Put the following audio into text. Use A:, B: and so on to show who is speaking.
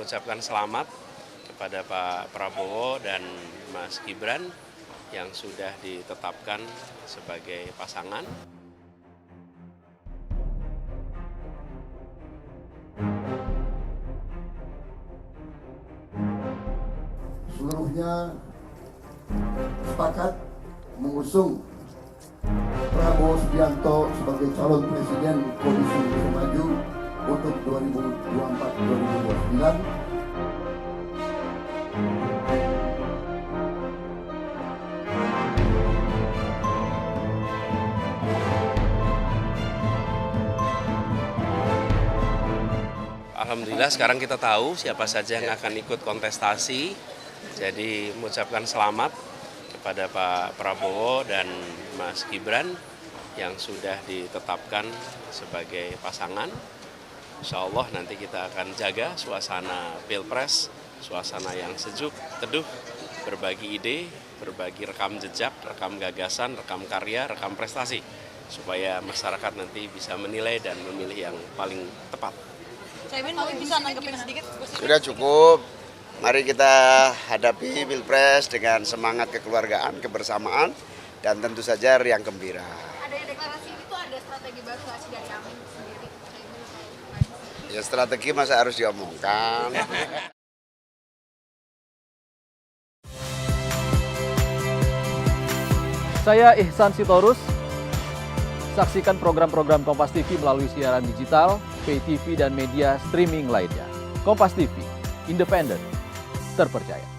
A: Ucapkan selamat kepada Pak Prabowo dan Mas Gibran yang sudah ditetapkan sebagai pasangan.
B: Seluruhnya sepakat mengusung Prabowo Subianto sebagai calon presiden Koalisi Indonesia Maju untuk 2024-2029.
A: Alhamdulillah sekarang kita tahu siapa saja yang akan ikut kontestasi. Jadi mengucapkan selamat kepada Pak Prabowo dan Mas Gibran yang sudah ditetapkan sebagai pasangan. Insya Allah nanti kita akan jaga suasana Pilpres, suasana yang sejuk, teduh, berbagi ide, berbagi rekam jejak, rekam gagasan, rekam karya, rekam prestasi. Supaya masyarakat nanti bisa menilai dan memilih yang paling tepat.
C: Caimin mungkin bisa nanggepin sedikit.
D: Sudah cukup, mari kita hadapi Pilpres dengan semangat kekeluargaan, kebersamaan, dan tentu saja riang gembira.
C: Ada yang deklarasi itu ada strategi baru nggak sih dari Amin sendiri?
D: Ya strategi masa harus diomongkan.
E: Saya Ihsan Sitorus. Saksikan program-program Kompas TV melalui siaran digital, pay TV, dan media streaming lainnya. Kompas TV, independen, terpercaya.